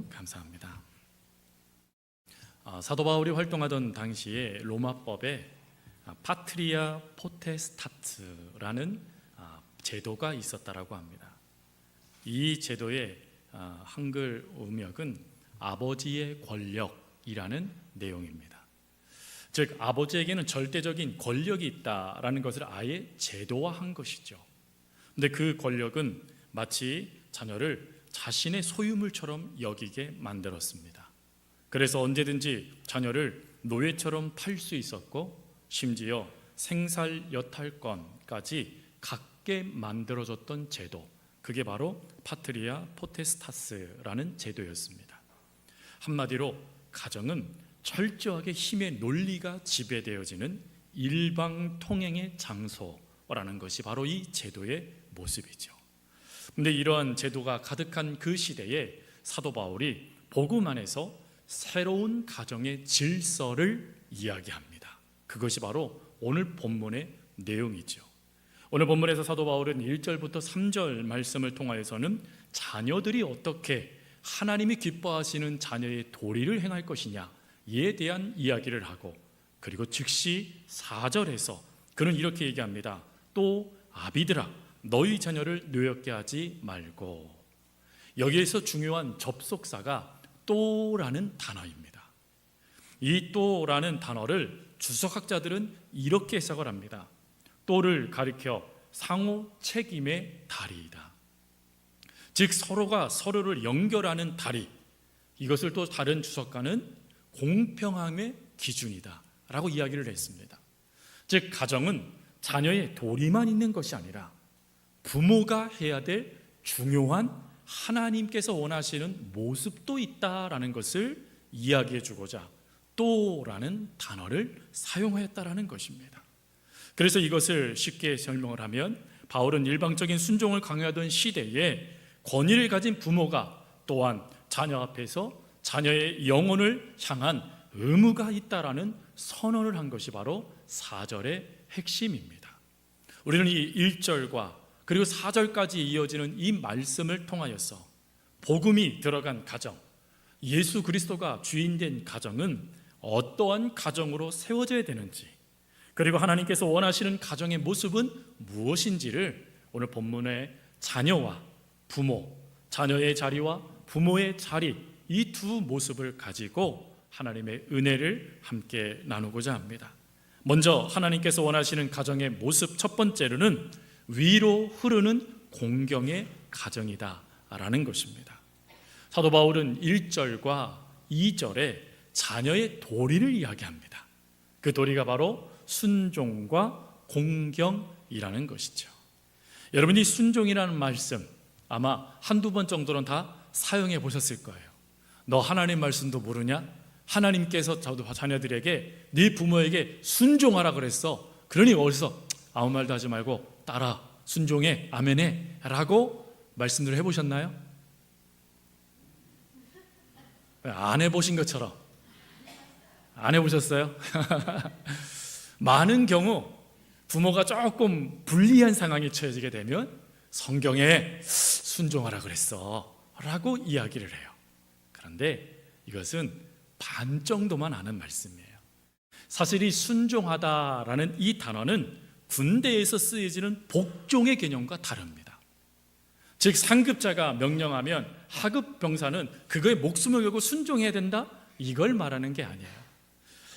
감사합니다. 사도 바울이 활동하던 당시에 로마법에 파트리아 포테스타트라는 제도가 있었다라고 합니다. 이 제도의 한글 음역은 아버지의 권력이라는 내용입니다. 즉 아버지에게는 절대적인 권력이 있다라는 것을 아예 제도화한 것이죠. 근데 그 권력은 마치 자녀를 자신의 소유물처럼 여기게 만들었습니다. 그래서 언제든지 자녀를 노예처럼 팔 수 있었고 심지어 생살여탈권까지 갖게 만들어줬던 제도, 그게 바로 파트리아 포테스타스라는 제도였습니다. 한마디로 가정은 철저하게 힘의 논리가 지배되어지는 일방통행의 장소라는 것이 바로 이 제도의 모습이죠. 그런데 이러한 제도가 가득한 그 시대에 사도 바울이 복음 안에서 새로운 가정의 질서를 이야기합니다. 그것이 바로 오늘 본문의 내용이죠. 오늘 본문에서 사도 바울은 1절부터 3절 말씀을 통하여서는 자녀들이 어떻게 하나님이 기뻐하시는 자녀의 도리를 행할 것이냐 이에 대한 이야기를 하고, 그리고 즉시 4절에서 그는 이렇게 얘기합니다. 또 아비들아 너희 자녀를 노엽게 하지 말고. 여기에서 중요한 접속사가 또라는 단어입니다. 이 또라는 단어를 주석학자들은 이렇게 해석을 합니다. 또를 가리켜 상호 책임의 다리이다. 즉 서로가 서로를 연결하는 다리, 이것을 또 다른 주석가는 공평함의 기준이다 라고 이야기를 했습니다. 즉 가정은 자녀의 도리만 있는 것이 아니라 부모가 해야 될 중요한 하나님께서 원하시는 모습도 있다라는 것을 이야기해 주고자 또라는 단어를 사용하였다라는 것입니다. 그래서 이것을 쉽게 설명을 하면 바울은 일방적인 순종을 강요하던 시대에 권위를 가진 부모가 또한 자녀 앞에서 자녀의 영혼을 향한 의무가 있다라는 선언을 한 것이 바로 4절의 핵심입니다. 우리는 이 1절과 그리고 4절까지 이어지는 이 말씀을 통하여서 복음이 들어간 가정, 예수 그리스도가 주인된 가정은 어떠한 가정으로 세워져야 되는지, 그리고 하나님께서 원하시는 가정의 모습은 무엇인지를 오늘 본문의 자녀와 부모, 자녀의 자리와 부모의 자리, 이 두 모습을 가지고 하나님의 은혜를 함께 나누고자 합니다. 먼저 하나님께서 원하시는 가정의 모습 첫 번째로는 위로 흐르는 공경의 가정이다 라는 것입니다. 사도 바울은 1절과 2절에 자녀의 도리를 이야기합니다. 그 도리가 바로 순종과 공경이라는 것이죠. 여러분이 순종이라는 말씀 아마 한두 번 정도는 다 사용해 보셨을 거예요. 너 하나님 말씀도 모르냐? 하나님께서 자녀들에게 네 부모에게 순종하라 그랬어. 그러니 어디서 아무 말도 하지 말고 따라 순종해 아멘해 라고 말씀을 해보셨나요? 안 해보신 것처럼 안 해보셨어요? 많은 경우 부모가 조금 불리한 상황에 처해지게 되면 성경에 순종하라 그랬어 라고 이야기를 해요. 그런데 이것은 반 정도만 아는 말씀이에요. 사실 이 순종하다라는 이 단어는 군대에서 쓰여지는 복종의 개념과 다릅니다. 즉 상급자가 명령하면 하급 병사는 그거에 목숨을 걸고 순종해야 된다, 이걸 말하는 게 아니에요.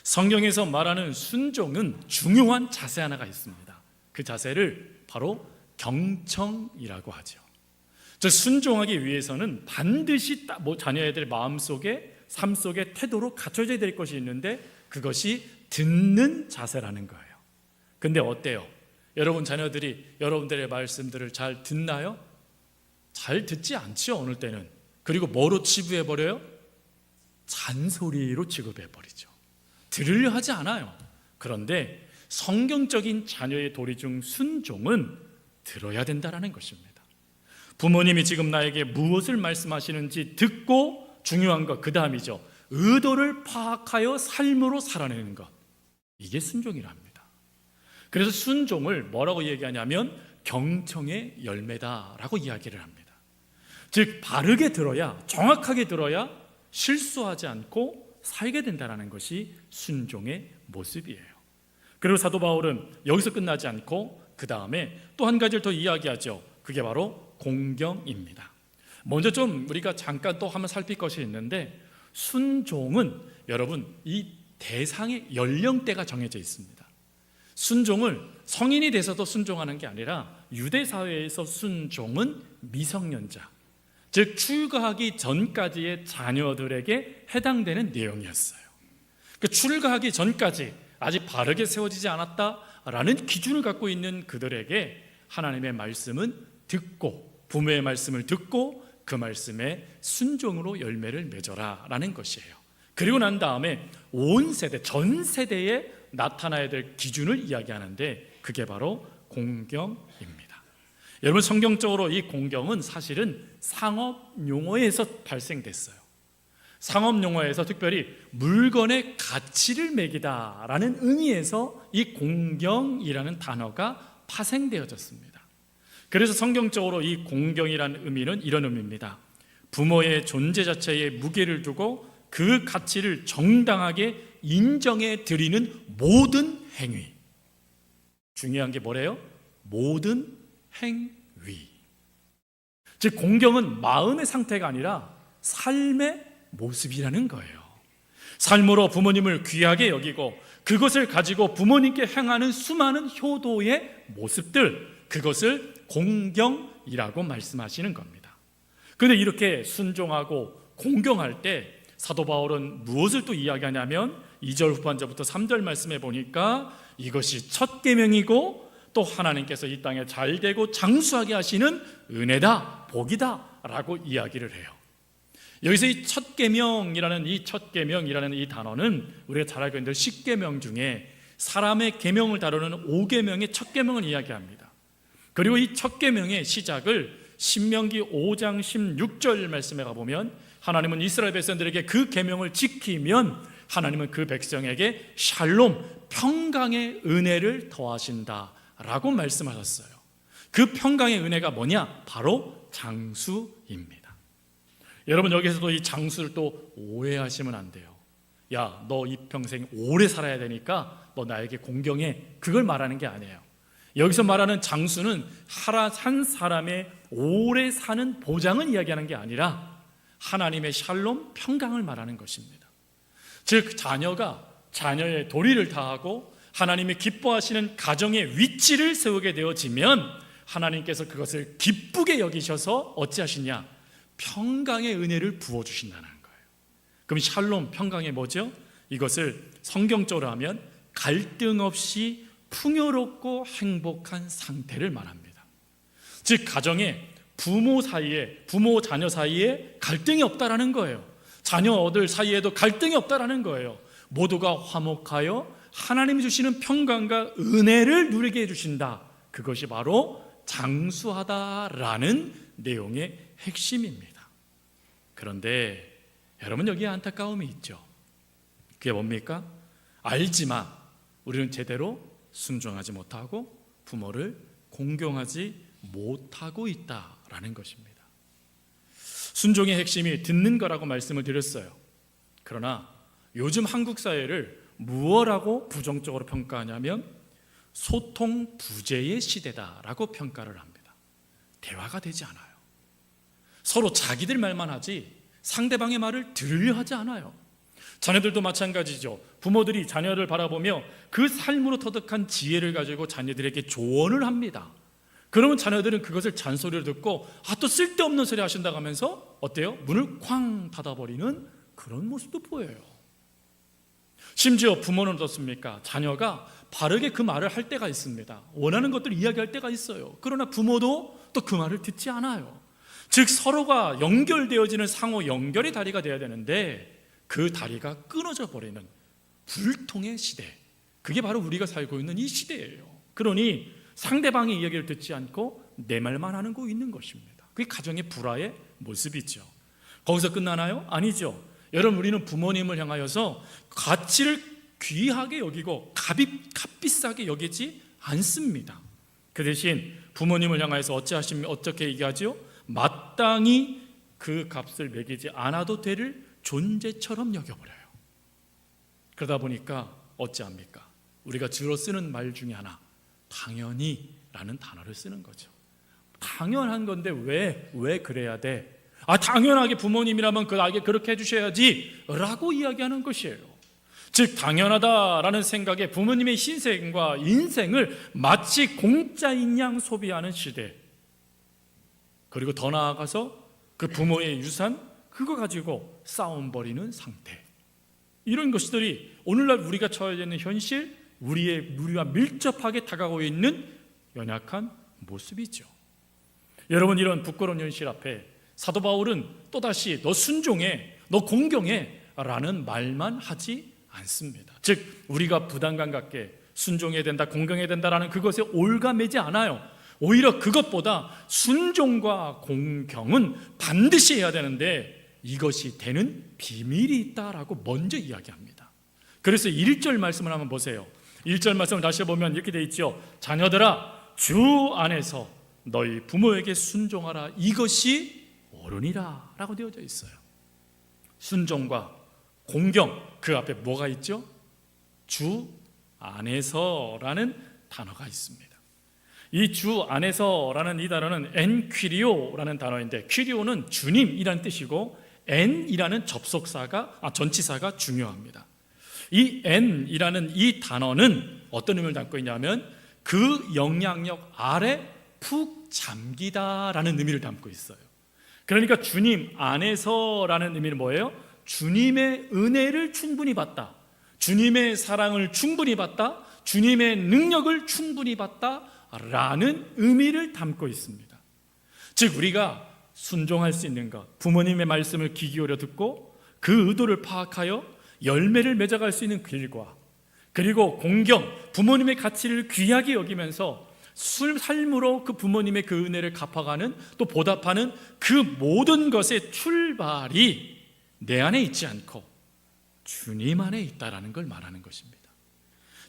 성경에서 말하는 순종은 중요한 자세 하나가 있습니다. 그 자세를 바로 경청이라고 하죠. 즉 순종하기 위해서는 반드시 자녀애들 마음속에 삶 속에 태도로 갖춰져야 될 것이 있는데 그것이 듣는 자세라는 거예요. 근데 어때요? 여러분 자녀들이 여러분들의 말씀들을 잘 듣나요? 잘 듣지 않죠, 어느 때는. 그리고 뭐로 치부해버려요? 잔소리로 취급해버리죠. 들으려 하지 않아요. 그런데 성경적인 자녀의 도리 중 순종은 들어야 된다는 것입니다. 부모님이 지금 나에게 무엇을 말씀하시는지 듣고, 중요한 것 그 다음이죠, 의도를 파악하여 삶으로 살아내는 것, 이게 순종이라 합니다. 그래서 순종을 뭐라고 얘기하냐면 경청의 열매다라고 이야기를 합니다. 즉 바르게 들어야, 정확하게 들어야 실수하지 않고 살게 된다는 것이 순종의 모습이에요. 그리고 사도 바울은 여기서 끝나지 않고 그 다음에 또 한 가지를 더 이야기하죠. 그게 바로 공경입니다. 먼저 좀 우리가 잠깐 또 한번 살필 것이 있는데, 순종은 여러분 이 대상의 연령대가 정해져 있습니다. 순종을 성인이 돼서도 순종하는 게 아니라 유대 사회에서 순종은 미성년자, 즉 출가하기 전까지의 자녀들에게 해당되는 내용이었어요. 그 출가하기 전까지 아직 바르게 세워지지 않았다라는 기준을 갖고 있는 그들에게 하나님의 말씀은 듣고, 부모의 말씀을 듣고 그 말씀에 순종으로 열매를 맺어라 라는 것이에요. 그리고 난 다음에 온 세대, 전 세대에 나타나야 될 기준을 이야기하는데 그게 바로 공경입니다. 여러분, 성경적으로 이 공경은 사실은 상업 용어에서 발생됐어요. 상업 용어에서 특별히 물건의 가치를 매기다라는 의미에서 이 공경이라는 단어가 파생되어졌습니다. 그래서 성경적으로 이 공경이라는 의미는 이런 의미입니다. 부모의 존재 자체에 무게를 두고 그 가치를 정당하게 인정해 드리는 모든 행위. 중요한 게 뭐래요? 모든 행위. 즉 공경은 마음의 상태가 아니라 삶의 모습이라는 거예요. 삶으로 부모님을 귀하게 여기고 그것을 가지고 부모님께 행하는 수많은 효도의 모습들, 그것을 공경이라고 말씀하시는 겁니다. 그런데 이렇게 순종하고 공경할 때 사도 바울은 무엇을 또 이야기하냐면 2절 후반절부터 3절 말씀해 보니까 이것이 첫 계명이고 또 하나님께서 이 땅에 잘되고 장수하게 하시는 은혜다, 복이다 라고 이야기를 해요. 여기서 이 첫 계명이라는 이 단어는 우리가 잘 알고 있는 10계명 중에 사람의 계명을 다루는 5계명의 첫 계명을 이야기합니다. 그리고 이 첫 계명의 시작을 신명기 5장 16절 말씀에 가보면 하나님은 이스라엘 백성들에게 그 계명을 지키면 하나님은 그 백성에게 샬롬, 평강의 은혜를 더하신다라고 말씀하셨어요. 그 평강의 은혜가 뭐냐? 바로 장수입니다. 여러분, 여기서도 이 장수를 또 오해하시면 안 돼요. 야, 너 이 평생 오래 살아야 되니까 너 나에게 공경해, 그걸 말하는 게 아니에요. 여기서 말하는 장수는 한 사람의 오래 사는 보장을 이야기하는 게 아니라 하나님의 샬롬, 평강을 말하는 것입니다. 즉 자녀가 자녀의 도리를 다하고 하나님이 기뻐하시는 가정의 위치를 세우게 되어지면 하나님께서 그것을 기쁘게 여기셔서 어찌하시냐? 평강의 은혜를 부어주신다는 거예요. 그럼 샬롬, 평강이 뭐죠? 이것을 성경적으로 하면 갈등 없이 풍요롭고 행복한 상태를 말합니다. 즉 가정에 부모 자녀 사이에 갈등이 없다라는 거예요. 자녀들 사이에도 갈등이 없다라는 거예요. 모두가 화목하여 하나님이 주시는 평강과 은혜를 누리게 해주신다. 그것이 바로 장수하다라는 내용의 핵심입니다. 그런데 여러분, 여기에 안타까움이 있죠. 그게 뭡니까? 알지만 우리는 제대로 순종하지 못하고 부모를 공경하지 못하고 있다라는 것입니다. 순종의 핵심이 듣는 거라고 말씀을 드렸어요. 그러나 요즘 한국 사회를 무엇라고 부정적으로 평가하냐면 소통 부재의 시대다라고 평가를 합니다. 대화가 되지 않아요. 서로 자기들 말만 하지 상대방의 말을 들으려 하지 않아요. 자녀들도 마찬가지죠. 부모들이 자녀를 바라보며 그 삶으로 터득한 지혜를 가지고 자녀들에게 조언을 합니다. 그러면 자녀들은 그것을 잔소리를 듣고 또 쓸데없는 소리 하신다고 하면서 어때요? 문을 쾅 닫아버리는 그런 모습도 보여요. 심지어 부모는 어떻습니까? 자녀가 바르게 그 말을 할 때가 있습니다. 원하는 것들을 이야기할 때가 있어요. 그러나 부모도 또 그 말을 듣지 않아요. 즉 서로가 연결되어지는 상호 연결의 다리가 되어야 되는데 그 다리가 끊어져 버리는 불통의 시대, 그게 바로 우리가 살고 있는 이 시대예요. 그러니 상대방의 이야기를 듣지 않고 내 말만 하는 거 있는 것입니다. 그게 가정의 불화의 모습이죠. 거기서 끝나나요? 아니죠. 여러분, 우리는 부모님을 향하여서 가치를 귀하게 여기고 값비싸게 여기지 않습니다. 그 대신 부모님을 향하여서 어떻게 얘기하죠? 마땅히 그 값을 매기지 않아도 될 존재처럼 여겨버려요. 그러다 보니까 어찌합니까? 우리가 주로 쓰는 말 중에 하나, 당연히 라는 단어를 쓰는 거죠. 당연한 건데 왜 그래야 돼? 당연하게 부모님이라면 그렇게 해주셔야지 라고 이야기하는 것이에요. 즉 당연하다라는 생각에 부모님의 신생과 인생을 마치 공짜인 양 소비하는 시대, 그리고 더 나아가서 그 부모의 유산 그거 가지고 싸움 벌이는 상태, 이런 것들이 오늘날 우리가 처해 있는 현실, 우리와 밀접하게 다가오고 있는 연약한 모습이죠. 여러분, 이런 부끄러운 현실 앞에 사도 바울은 또다시 너 순종해, 너 공경해 라는 말만 하지 않습니다. 즉 우리가 부담감 갖게 순종해야 된다, 공경해야 된다라는 그것에 올가매지 않아요. 오히려 그것보다 순종과 공경은 반드시 해야 되는데 이것이 되는 비밀이 있다라고 먼저 이야기합니다. 그래서 1절 말씀을 한번 보세요. 1절 말씀을 다시 보면 이렇게 되어 있죠. 자녀들아, 주 안에서 너희 부모에게 순종하라, 이것이 옳으니라 라고 되어져 있어요. 순종과 공경, 그 앞에 뭐가 있죠? 주 안에서라는 단어가 있습니다. 이 주 안에서라는 이 단어는 엔퀴리오라는 단어인데, 퀴리오는 주님이라는 뜻이고 엔이라는 전치사가 중요합니다. 이 엔이라는 이 단어는 어떤 의미를 담고 있냐면 그 영향력 아래 푹 잠기다라는 의미를 담고 있어요. 그러니까 주님 안에서라는 의미는 뭐예요? 주님의 은혜를 충분히 받다, 주님의 사랑을 충분히 받다, 주님의 능력을 충분히 받다 라는 의미를 담고 있습니다. 즉 우리가 순종할 수 있는 것, 부모님의 말씀을 귀 기울여 듣고 그 의도를 파악하여 열매를 맺어갈 수 있는 길과, 그리고 공경, 부모님의 가치를 귀하게 여기면서 삶으로 그 부모님의 그 은혜를 갚아가는, 또 보답하는 그 모든 것의 출발이 내 안에 있지 않고 주님 안에 있다라는 걸 말하는 것입니다.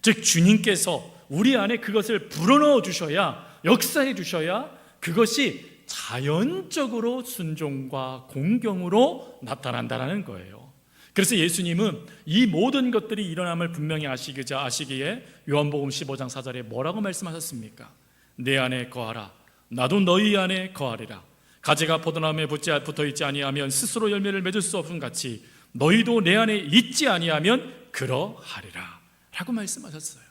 즉 주님께서 우리 안에 그것을 불어넣어 주셔야, 역사해 주셔야 그것이 자연적으로 순종과 공경으로 나타난다는 거예요. 그래서 예수님은 이 모든 것들이 일어남을 분명히 아시기에 요한복음 15장 4절에 뭐라고 말씀하셨습니까? 내 안에 거하라, 나도 너희 안에 거하리라. 가지가 포도나무에 붙어있지 아니하면 스스로 열매를 맺을 수 없음 같이 너희도 내 안에 있지 아니하면 그러하리라 라고 말씀하셨어요.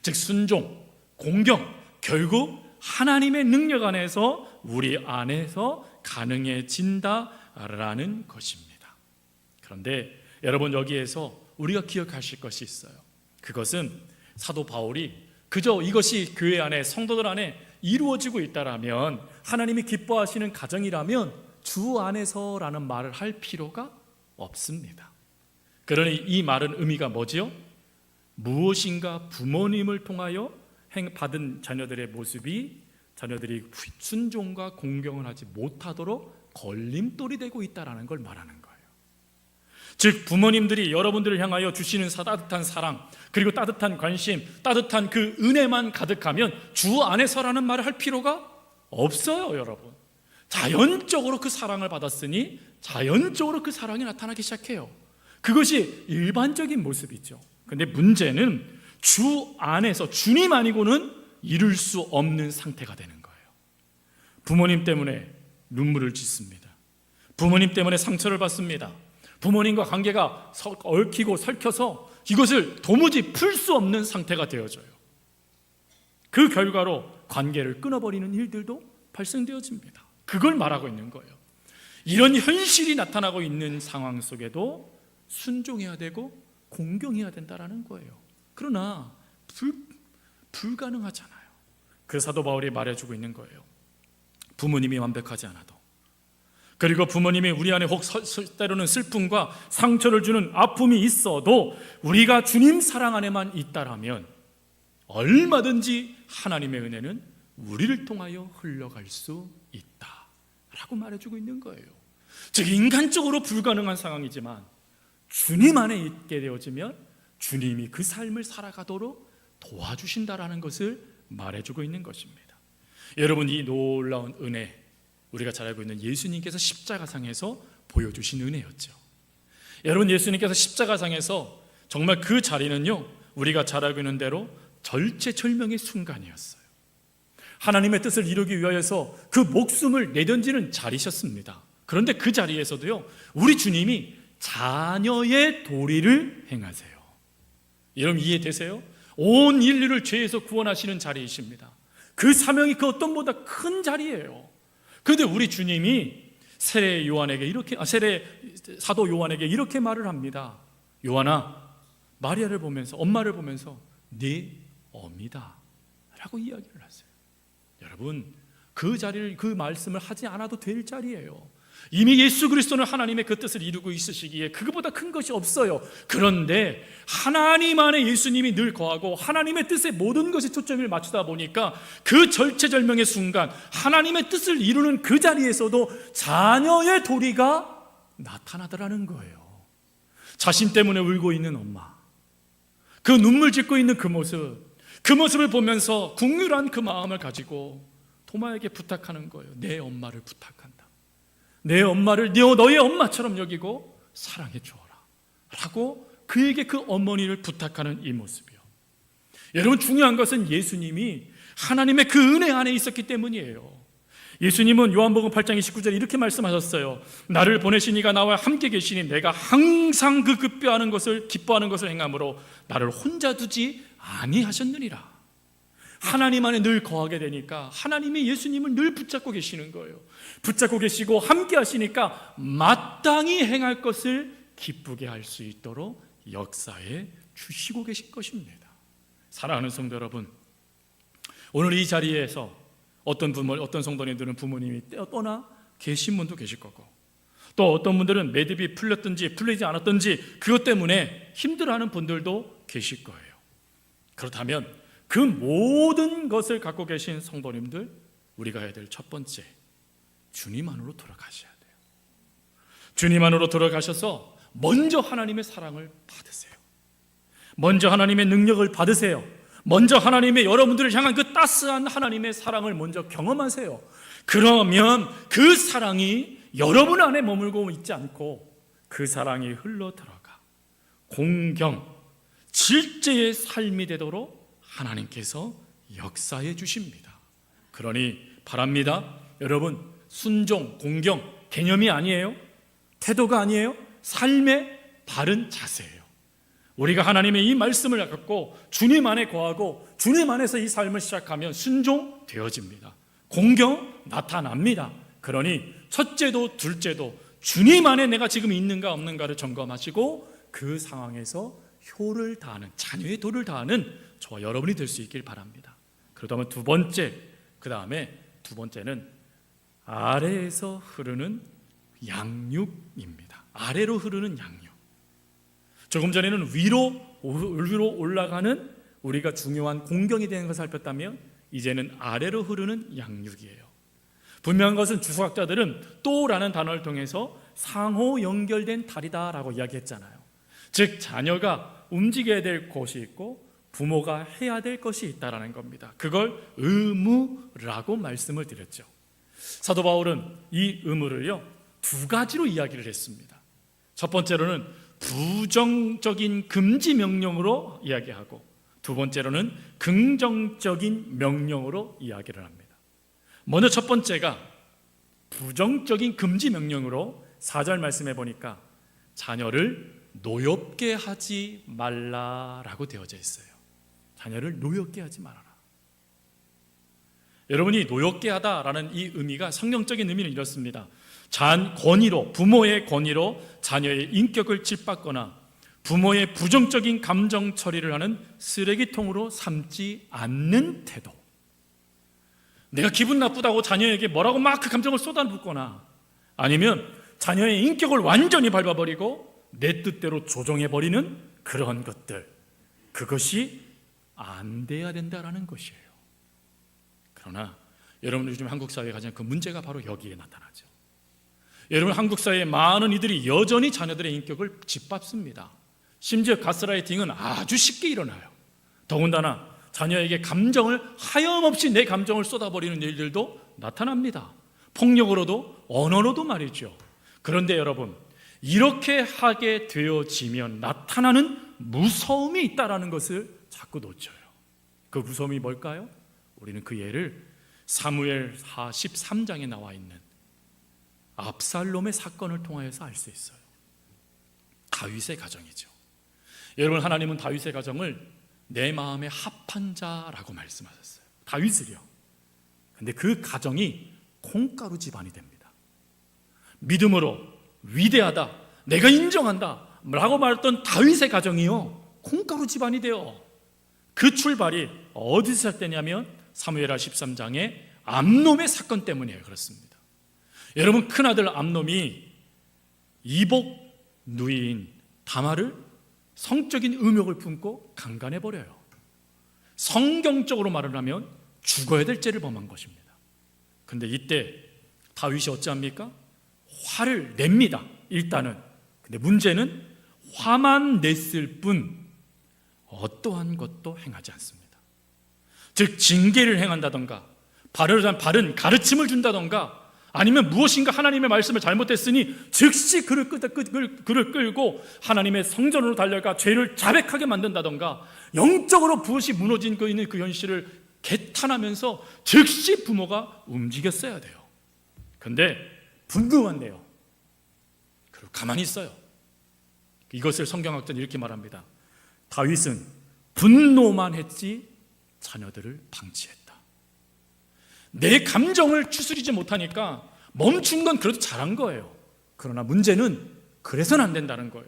즉 순종, 공경, 결국 하나님의 능력 안에서 우리 안에서 가능해진다라는 것입니다. 그런데 여러분, 여기에서 우리가 기억하실 것이 있어요. 그것은 사도 바울이 그저 이것이 교회 안에, 성도들 안에 이루어지고 있다라면, 하나님이 기뻐하시는 가정이라면 주 안에서라는 말을 할 필요가 없습니다. 그러니 이 말은 의미가 뭐지요? 무엇인가 부모님을 통하여 받은 자녀들의 모습이 자녀들이 순종과 공경을 하지 못하도록 걸림돌이 되고 있다는 걸 말하는 거예요. 즉 부모님들이 여러분들을 향하여 주시는 따뜻한 사랑, 그리고 따뜻한 관심, 따뜻한 그 은혜만 가득하면 주 안에서라는 말을 할 필요가 없어요. 여러분, 자연적으로 그 사랑을 받았으니 자연적으로 그 사랑이 나타나기 시작해요. 그것이 일반적인 모습이죠. 근데 문제는 주 안에서 주님 아니고는 이룰 수 없는 상태가 되는 거예요. 부모님 때문에 눈물을 짓습니다. 부모님 때문에 상처를 받습니다. 부모님과 관계가 얽히고 설켜서 이것을 도무지 풀 수 없는 상태가 되어져요. 그 결과로 관계를 끊어버리는 일들도 발생되어집니다. 그걸 말하고 있는 거예요. 이런 현실이 나타나고 있는 상황 속에도 순종해야 되고 공경해야 된다는 거예요. 그러나 불가능하잖아요. 그 사도 바울이 말해주고 있는 거예요. 부모님이 완벽하지 않아도, 그리고 부모님이 우리 안에 혹 때로는 슬픔과 상처를 주는 아픔이 있어도 우리가 주님 사랑 안에만 있다라면 얼마든지 하나님의 은혜는 우리를 통하여 흘러갈 수 있다라고 말해주고 있는 거예요. 즉 인간적으로 불가능한 상황이지만 주님 안에 있게 되어지면 주님이 그 삶을 살아가도록 도와주신다라는 것을 말해주고 있는 것입니다. 여러분, 이 놀라운 은혜, 우리가 잘 알고 있는 예수님께서 십자가상에서 보여주신 은혜였죠. 여러분, 예수님께서 십자가상에서 정말 그 자리는요, 우리가 잘 알고 있는 대로 절체절명의 순간이었어요. 하나님의 뜻을 이루기 위하여서 그 목숨을 내던지는 자리셨습니다. 그런데 그 자리에서도요, 우리 주님이 자녀의 도리를 행하세요. 여러분, 이해되세요? 온 인류를 죄에서 구원하시는 자리이십니다. 그 사명이 그 어떤 보다 큰 자리예요. 그런데 우리 주님이 세례 사도 요한에게 이렇게 말을 합니다. 요한아, 마리아를 보면서, 엄마를 보면서 네 어미다 라고 이야기를 하세요. 여러분, 그 자리를, 그 말씀을 하지 않아도 될 자리예요. 이미 예수 그리스도는 하나님의 그 뜻을 이루고 있으시기에 그것보다 큰 것이 없어요. 그런데 하나님 안에 예수님이 늘 거하고 하나님의 뜻에 모든 것에 초점을 맞추다 보니까 그 절체절명의 순간, 하나님의 뜻을 이루는 그 자리에서도 자녀의 도리가 나타나더라는 거예요. 자신 때문에 울고 있는 엄마, 그 눈물 짓고 있는 그 모습을 보면서 국률한 그 마음을 가지고 도마에게 부탁하는 거예요. 내 엄마를 부탁한다. 내 엄마를 너의 엄마처럼 여기고 사랑해 주어라 라고 그에게 그 어머니를 부탁하는 이 모습이요. 여러분, 중요한 것은 예수님이 하나님의 그 은혜 안에 있었기 때문이에요. 예수님은 요한복음 8장 29절에 이렇게 말씀하셨어요. 나를 보내신 이가 나와 함께 계시니 내가 항상 그 기뻐하는 것을 행함으로 나를 혼자 두지 아니하셨느니라. 하나님 안에 늘 거하게 되니까 하나님이 예수님을 늘 붙잡고 계시는 거예요. 붙잡고 계시고 함께 하시니까 마땅히 행할 것을 기쁘게 할 수 있도록 역사에 주시고 계신 것입니다. 사랑하는 성도 여러분, 오늘 이 자리에서 어떤 성도님들은 부모님이 떠나 계신 분도 계실 거고, 또 어떤 분들은 매듭이 풀렸든지 풀리지 않았든지 그것 때문에 힘들어하는 분들도 계실 거예요. 그렇다면 그 모든 것을 갖고 계신 성도님들, 우리가 해야 될 첫 번째, 주님 안으로 돌아가셔야 돼요. 주님 안으로 돌아가셔서 먼저 하나님의 사랑을 받으세요. 먼저 하나님의 능력을 받으세요. 먼저 하나님의 여러분들을 향한 그 따스한 하나님의 사랑을 먼저 경험하세요. 그러면 그 사랑이 여러분 안에 머물고 있지 않고 그 사랑이 흘러 들어가 공경, 질제의 삶이 되도록 하나님께서 역사해 주십니다. 그러니 바랍니다. 여러분, 순종, 공경 개념이 아니에요. 태도가 아니에요. 삶의 바른 자세예요. 우리가 하나님의 이 말씀을 갖고 주님 안에 거하고 주님 안에서 이 삶을 시작하면 순종되어집니다. 공경 나타납니다. 그러니 첫째도 둘째도 주님 안에 내가 지금 있는가 없는가를 점검하시고 그 상황에서 효를 다하는, 자녀의 도를 다하는 저와 여러분이 될 수 있길 바랍니다. 그러다면 두 번째는 아래에서 흐르는 양육입니다. 아래로 흐르는 양육. 조금 전에는 위로 올라가는 우리가 중요한 공경이 되는 것을 살폈다면 이제는 아래로 흐르는 양육이에요. 분명한 것은 주석학자들은 또라는 단어를 통해서 상호 연결된 다리다라고 이야기했잖아요. 즉 자녀가 움직여야 될 것이 있고 부모가 해야 될 것이 있다라는 겁니다. 그걸 의무라고 말씀을 드렸죠. 사도 바울은 이 의무를요 두 가지로 이야기를 했습니다. 첫 번째로는 부정적인 금지 명령으로 이야기하고, 두 번째로는 긍정적인 명령으로 이야기를 합니다. 먼저 첫 번째가 부정적인 금지 명령으로 4절 말씀해 보니까 자녀를 노엽게 하지 말라라고 되어져 있어요. 자녀를 노엽게 하지 말아라. 여러분이 노엽게 하다라는 이 의미가 성경적인 의미는 이렇습니다. 부모의 권위로 자녀의 인격을 짓밟거나 부모의 부정적인 감정 처리를 하는 쓰레기통으로 삼지 않는 태도. 내가 기분 나쁘다고 자녀에게 뭐라고 막 그 감정을 쏟아붓거나, 아니면 자녀의 인격을 완전히 밟아버리고 내 뜻대로 조종해버리는 그런 것들, 그것이 안 돼야 된다라는 것이에요. 그러나 여러분, 요즘 한국 사회에 가장 큰 문제가 바로 여기에 나타나죠. 여러분, 한국 사회의 많은 이들이 여전히 자녀들의 인격을 짓밟습니다. 심지어 가스라이팅은 아주 쉽게 일어나요. 더군다나 자녀에게 감정을 하염없이 내 감정을 쏟아버리는 일들도 나타납니다. 폭력으로도 언어로도 말이죠. 그런데 여러분, 이렇게 하게 되어지면 나타나는 무서움이 있다는 것을 자꾸 놓쳐요. 그 무서움이 뭘까요? 우리는 그 예를 사무엘하 13장에 나와 있는 압살롬의 사건을 통하여서 알 수 있어요. 다윗의 가정이죠. 여러분, 하나님은 다윗의 가정을 내 마음에 합한 자라고 말씀하셨어요. 다윗을요. 근데 그 가정이 콩가루 집안이 됩니다. 믿음으로 위대하다, 내가 인정한다 라고 말했던 다윗의 가정이요, 콩가루 집안이 돼요. 그 출발이 어디서 시작되냐면 사무엘하 13장의 암놈의 사건 때문이에요. 그렇습니다. 여러분, 큰아들 암놈이 이복 누이인 다말을 성적인 음욕을 품고 강간해버려요. 성경적으로 말을 하면 죽어야 될 죄를 범한 것입니다. 근데 이때 다윗이 어찌합니까? 화를 냅니다. 일단은. 근데 문제는 화만 냈을 뿐 어떠한 것도 행하지 않습니다. 즉 징계를 행한다던가 바른 가르침을 준다던가 아니면 무엇인가 하나님의 말씀을 잘못했으니 즉시 그를 끌고 하나님의 성전으로 달려가 죄를 자백하게 만든다던가 영적으로 무엇이 무너진 그 있는 그 현실을 개탄하면서 즉시 부모가 움직였어야 돼요. 근데 분노만 내요. 그리고 가만히 있어요. 이것을 성경학자는 이렇게 말합니다. 다윗은 분노만 했지 자녀들을 방치했다. 내 감정을 추스리지 못하니까 멈춘 건 그래도 잘한 거예요. 그러나 문제는 그래서는 안 된다는 거예요.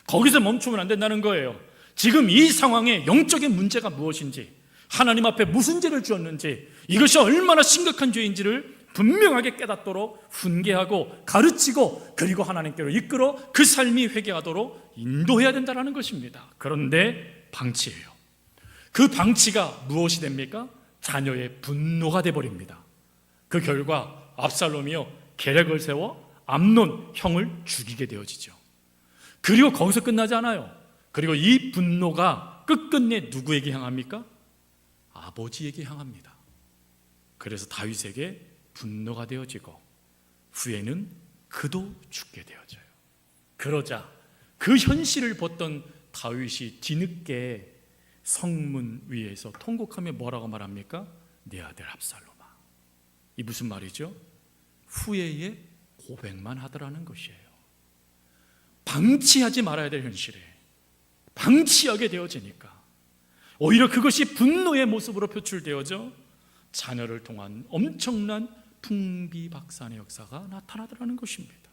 거기서 멈추면 안 된다는 거예요. 지금 이 상황에 영적인 문제가 무엇인지, 하나님 앞에 무슨 죄를 지었는지, 이것이 얼마나 심각한 죄인지를 분명하게 깨닫도록 훈계하고 가르치고, 그리고 하나님께로 이끌어 그 삶이 회개하도록 인도해야 된다는 것입니다. 그런데 방치해요. 그 방치가 무엇이 됩니까? 자녀의 분노가 되어버립니다. 그 결과 압살롬이요, 계략을 세워 암논 형을 죽이게 되어지죠. 그리고 거기서 끝나지 않아요. 그리고 이 분노가 끝끝내 누구에게 향합니까? 아버지에게 향합니다. 그래서 다윗에게 분노가 되어지고 후에는 그도 죽게 되어져요. 그러자 그 현실을 봤던 다윗이 뒤늦게 성문 위에서 통곡하며 뭐라고 말합니까? 내 아들 압살롬아. 이 무슨 말이죠? 후회의 고백만 하더라는 것이에요. 방치하지 말아야 될 현실에 방치하게 되어지니까 오히려 그것이 분노의 모습으로 표출되어져 자녀를 통한 엄청난 풍비박산의 역사가 나타나더라는 것입니다.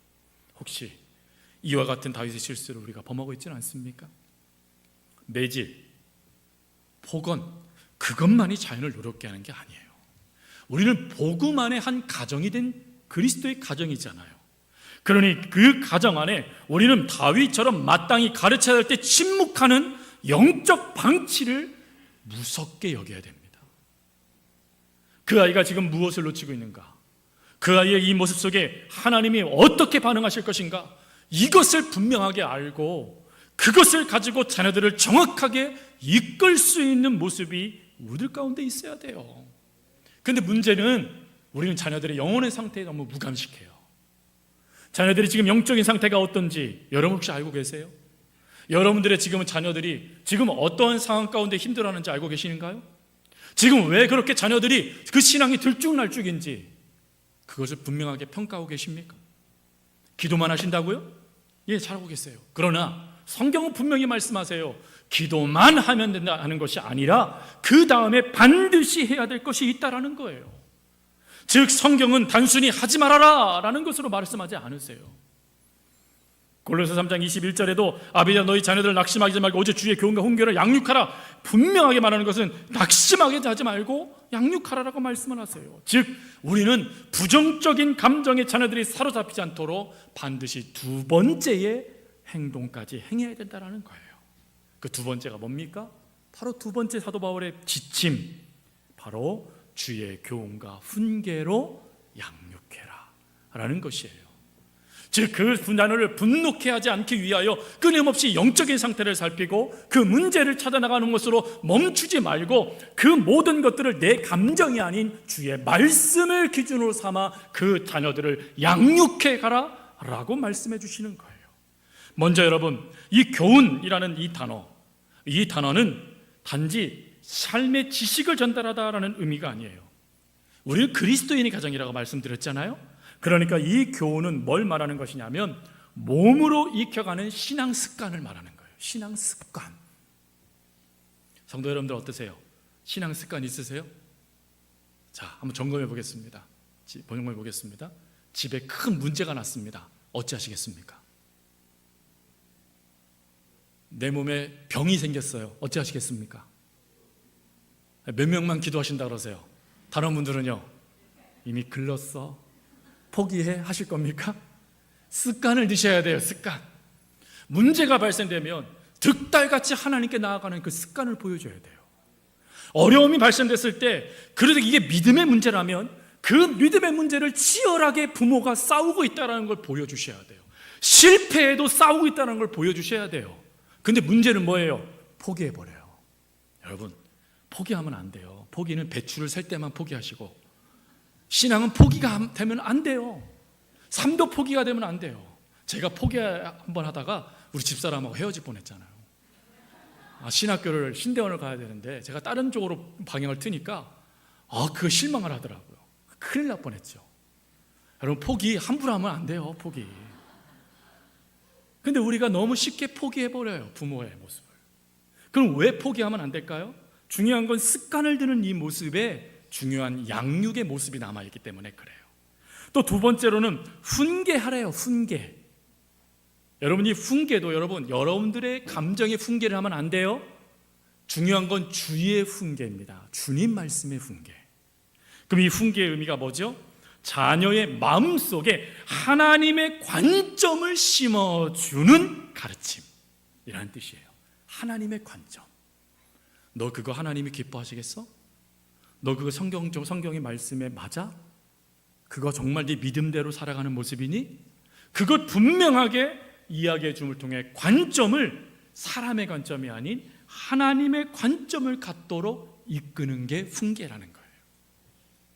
혹시 이와 같은 다윗의 실수를 우리가 범하고 있지는 않습니까? 매질, 폭언, 그것만이 자연을 노력게 하는 게 아니에요. 우리는 복음 안에 한 가정이 된 그리스도의 가정이잖아요. 그러니 그 가정 안에 우리는 다윗처럼 마땅히 가르쳐야 할 때 침묵하는 영적 방치를 무섭게 여겨야 됩니다. 그 아이가 지금 무엇을 놓치고 있는가? 그 아이의 이 모습 속에 하나님이 어떻게 반응하실 것인가? 이것을 분명하게 알고 그것을 가지고 자녀들을 정확하게 이끌 수 있는 모습이 우리들 가운데 있어야 돼요. 그런데 문제는 우리는 자녀들의 영혼의 상태에 너무 무감식해요. 자녀들이 지금 영적인 상태가 어떤지 여러분 혹시 알고 계세요? 여러분들의 지금은 자녀들이 지금 어떠한 상황 가운데 힘들어하는지 알고 계시는가요? 지금 왜 그렇게 자녀들이 그 신앙이 들쭉날쭉인지 그것을 분명하게 평가하고 계십니까? 기도만 하신다고요? 예, 잘하고 계세요. 그러나 성경은 분명히 말씀하세요. 기도만 하면 된다는 것이 아니라 그 다음에 반드시 해야 될 것이 있다라는 거예요. 즉 성경은 단순히 하지 말아라 라는 것으로 말씀하지 않으세요. 골로새 3장 21절에도 아비야 너희 자녀들을 낙심하지 말고 오직 주의 교훈과 훈계를 양육하라. 분명하게 말하는 것은 낙심하게 하지 말고 양육하라라고 말씀을 하세요. 즉 우리는 부정적인 감정에 자녀들이 사로잡히지 않도록 반드시 두 번째의 행동까지 행해야 된다는 거예요. 그 두 번째가 뭡니까? 바로 두 번째 사도 바울의 지침, 바로 주의 교훈과 훈계로 양육해라 라는 것이에요. 즉 그 자녀를 분노케 하지 않기 위하여 끊임없이 영적인 상태를 살피고 그 문제를 찾아나가는 것으로 멈추지 말고 그 모든 것들을 내 감정이 아닌 주의 말씀을 기준으로 삼아 그 자녀들을 양육해 가라 라고 말씀해 주시는 거예요. 먼저 여러분, 이 교훈이라는 이 단어는 단지 삶의 지식을 전달하다라는 의미가 아니에요. 우리는 그리스도인의 가정이라고 말씀드렸잖아요. 그러니까 이 교훈은 뭘 말하는 것이냐면 몸으로 익혀가는 신앙 습관을 말하는 거예요. 신앙 습관. 성도 여러분들 어떠세요? 신앙 습관 있으세요? 자, 한번 점검해 보겠습니다. 집에 큰 문제가 났습니다. 어찌하시겠습니까? 내 몸에 병이 생겼어요. 어찌하시겠습니까? 몇 명만 기도하신다 그러세요? 다른 분들은요? 이미 글렀어. 포기해 하실 겁니까? 습관을 드셔야 돼요. 습관. 문제가 발생되면 득달같이 하나님께 나아가는 그 습관을 보여줘야 돼요. 어려움이 발생됐을 때 그래도 이게 믿음의 문제라면 그 믿음의 문제를 치열하게 부모가 싸우고 있다는 걸 보여주셔야 돼요. 실패해도 싸우고 있다는 걸 보여주셔야 돼요. 근데 문제는 뭐예요? 포기해버려요. 여러분, 포기하면 안 돼요. 포기는 배추를 셀 때만 포기하시고, 신앙은 포기가 되면 안 돼요. 삶도 포기가 되면 안 돼요. 제가 포기 한번 하다가 우리 집사람하고 헤어질 뻔했잖아요. 신학교를 신대원을 가야 되는데 제가 다른 쪽으로 방향을 트니까 그거 실망을 하더라고요. 큰일 날 뻔했죠. 여러분, 포기 함부로 하면 안 돼요. 포기. 근데 우리가 너무 쉽게 포기해버려요. 부모의 모습을. 그럼 왜 포기하면 안 될까요? 중요한 건 습관을 드는 이 모습에 중요한 양육의 모습이 남아있기 때문에 그래요. 또 두 번째로는 훈계하래요. 훈계. 여러분, 이 훈계도 여러분들의 감정의 훈계를 하면 안 돼요. 중요한 건 주의 훈계입니다. 주님 말씀의 훈계. 그럼 이 훈계의 의미가 뭐죠? 자녀의 마음속에 하나님의 관점을 심어주는 가르침이라는 뜻이에요. 하나님의 관점. 너 그거 하나님이 기뻐하시겠어? 너 그거 성경의 말씀에 맞아? 그거 정말 네 믿음대로 살아가는 모습이니? 그걸 분명하게 이야기해 줌을 통해 관점을 사람의 관점이 아닌 하나님의 관점을 갖도록 이끄는 게 훈계라는 거예요.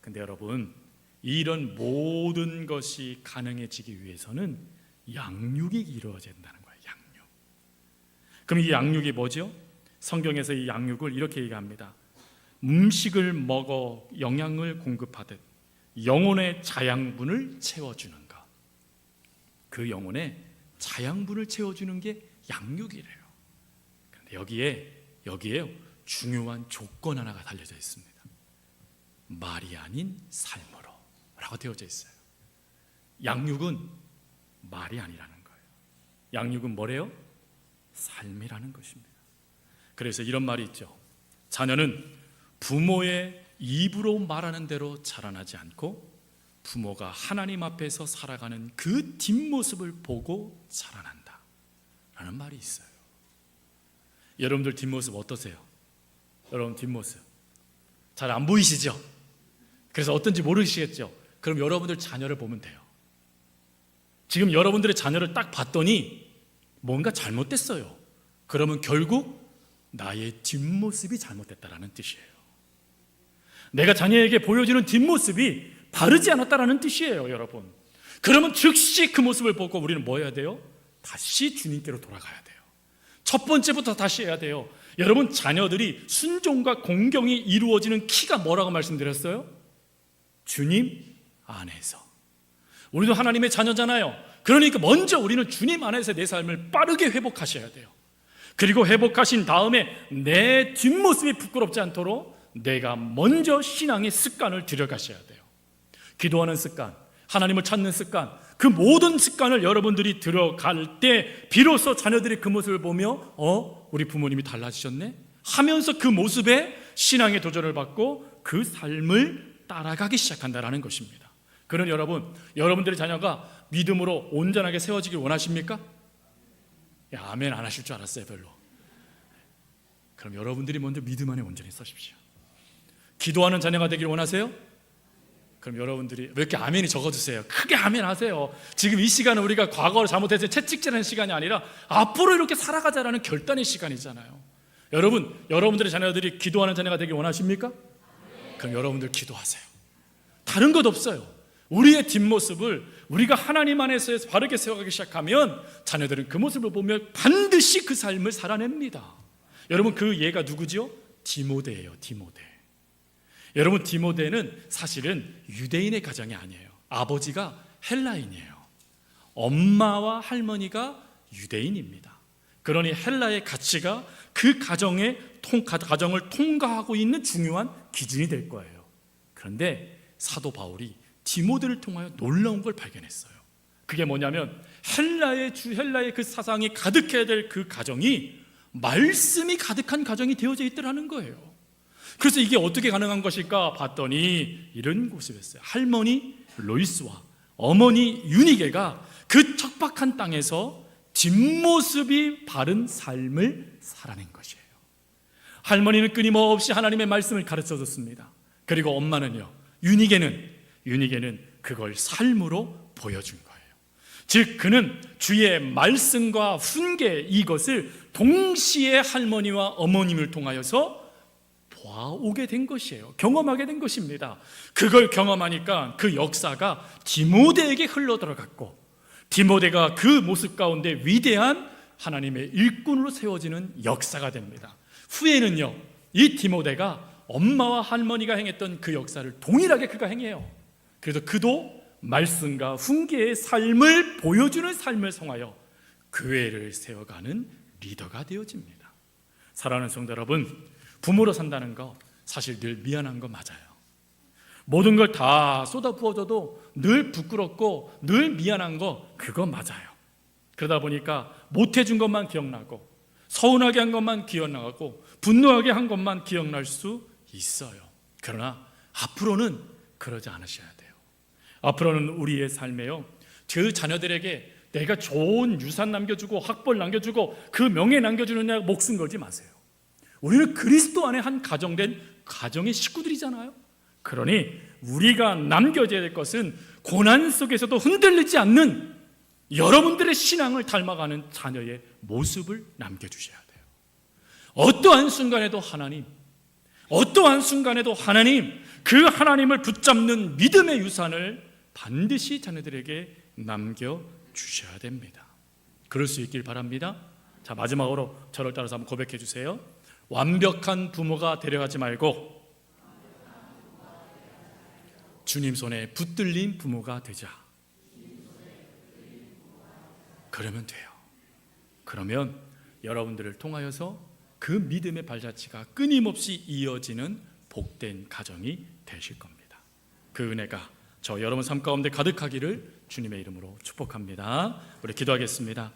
근데 여러분, 이런 모든 것이 가능해지기 위해서는 양육이 이루어져야 된다는 거예요. 양육. 그럼 이 양육이 뭐죠? 성경에서 이 양육을 이렇게 얘기합니다. 음식을 먹어 영양을 공급하듯 영혼의 자양분을 채워주는 것. 그 영혼의 자양분을 채워주는 게 양육이래요. 그런데 여기에 중요한 조건 하나가 달려져 있습니다. 말이 아닌 삶으로 라고 되어져 있어요. 양육은 말이 아니라는 거예요. 양육은 뭐래요? 삶이라는 것입니다. 그래서 이런 말이 있죠. 자녀는 부모의 입으로 말하는 대로 자라나지 않고 부모가 하나님 앞에서 살아가는 그 뒷모습을 보고 자라난다 라는 말이 있어요. 여러분들 뒷모습 어떠세요? 여러분 뒷모습 잘 안 보이시죠? 그래서 어떤지 모르시겠죠? 그럼 여러분들 자녀를 보면 돼요. 지금 여러분들의 자녀를 딱 봤더니 뭔가 잘못됐어요. 그러면 결국 나의 뒷모습이 잘못됐다라는 뜻이에요. 내가 자녀에게 보여주는 뒷모습이 바르지 않았다라는 뜻이에요, 여러분. 그러면 즉시 그 모습을 보고 우리는 뭐 해야 돼요? 다시 주님께로 돌아가야 돼요. 첫 번째부터 다시 해야 돼요. 여러분, 자녀들이 순종과 공경이 이루어지는 키가 뭐라고 말씀드렸어요? 주님 안에서. 우리도 하나님의 자녀잖아요. 그러니까 먼저 우리는 주님 안에서 내 삶을 빠르게 회복하셔야 돼요. 그리고 회복하신 다음에 내 뒷모습이 부끄럽지 않도록 내가 먼저 신앙의 습관을 들여가셔야 돼요. 기도하는 습관, 하나님을 찾는 습관, 그 모든 습관을 여러분들이 들어갈 때 비로소 자녀들이 그 모습을 보며 우리 부모님이 달라지셨네 하면서 그 모습에 신앙의 도전을 받고 그 삶을 따라가기 시작한다는 것입니다. 그런 여러분들의 자녀가 믿음으로 온전하게 세워지길 원하십니까? 아멘 안 하실 줄 알았어요. 별로. 그럼 여러분들이 먼저 믿음 안에 온전히 서십시오. 기도하는 자녀가 되길 원하세요? 그럼 여러분들이 왜 이렇게 아멘이 적어주세요? 크게 아멘 하세요. 지금 이 시간은 우리가 과거를 잘못해서 채찍질하는 시간이 아니라 앞으로 이렇게 살아가자라는 결단의 시간이잖아요. 여러분들의 자녀들이 기도하는 자녀가 되길 원하십니까? 그럼 여러분들 기도하세요. 다른 것 없어요. 우리의 뒷모습을 우리가 하나님 안에서 바르게 세워가기 시작하면 자녀들은 그 모습을 보며 반드시 그 삶을 살아냅니다. 여러분, 그 얘가 누구죠? 디모데예요. 디모데. 여러분, 디모데는 사실은 유대인의 가정이 아니에요. 아버지가 헬라인이에요. 엄마와 할머니가 유대인입니다. 그러니 헬라의 가치가 그 가정을 통과하고 있는 중요한 기준이 될 거예요. 그런데 사도 바울이 디모데를 통하여 놀라운 걸 발견했어요. 그게 뭐냐면 헬라의 그 사상이 가득해야 될 그 가정이 말씀이 가득한 가정이 되어져 있더라는 거예요. 그래서 이게 어떻게 가능한 것일까 봤더니 이런 모습이었어요. 할머니 로이스와 어머니 유니게가 그 척박한 땅에서 뒷모습이 바른 삶을 살아낸 것이에요. 할머니는 끊임없이 하나님의 말씀을 가르쳐줬습니다. 그리고 엄마는요, 유니게는 그걸 삶으로 보여준 거예요. 즉 그는 주의 말씀과 훈계, 이것을 동시에 할머니와 어머님을 통하여서 보아오게 된 것이에요. 경험하게 된 것입니다. 그걸 경험하니까 그 역사가 디모데에게 흘러들어갔고, 디모데가 그 모습 가운데 위대한 하나님의 일꾼으로 세워지는 역사가 됩니다. 후에는요, 이 디모데가 엄마와 할머니가 행했던 그 역사를 동일하게 그가 행해요. 그래서 그도 말씀과 훈계의 삶을 보여주는 삶을 통하여 교회를 세워가는 리더가 되어집니다. 사랑하는 성도 여러분, 부모로 산다는 거 사실 늘 미안한 거 맞아요. 모든 걸 다 쏟아부어줘도 늘 부끄럽고 늘 미안한 거, 그거 맞아요. 그러다 보니까 못해준 것만 기억나고, 서운하게 한 것만 기억나고, 분노하게 한 것만 기억날 수 있어요. 그러나 앞으로는 그러지 않으셔야 돼요. 앞으로는 우리의 삶에요, 그 자녀들에게 내가 좋은 유산 남겨주고 학벌 남겨주고 그 명예 남겨주느냐 목숨 걸지 마세요. 우리는 그리스도 안에 한 가정된 가정의 식구들이잖아요. 그러니 우리가 남겨줘야 될 것은 고난 속에서도 흔들리지 않는 여러분들의 신앙을 닮아가는 자녀의 모습을 남겨주셔야 돼요. 어떠한 순간에도 하나님, 그 하나님을 붙잡는 믿음의 유산을 반드시 자녀들에게 남겨주셔야 됩니다. 그럴 수 있길 바랍니다. 자, 마지막으로 저를 따라서 한번 고백해 주세요. 완벽한 부모가 되려가지 말고 주님 손에 붙들린 부모가 되자. 그러면 돼요. 그러면 여러분들을 통하여서 그 믿음의 발자취가 끊임없이 이어지는 복된 가정이 되실 겁니다. 그 은혜가 저 여러분 삶 가운데 가득하기를 주님의 이름으로 축복합니다. 우리 기도하겠습니다.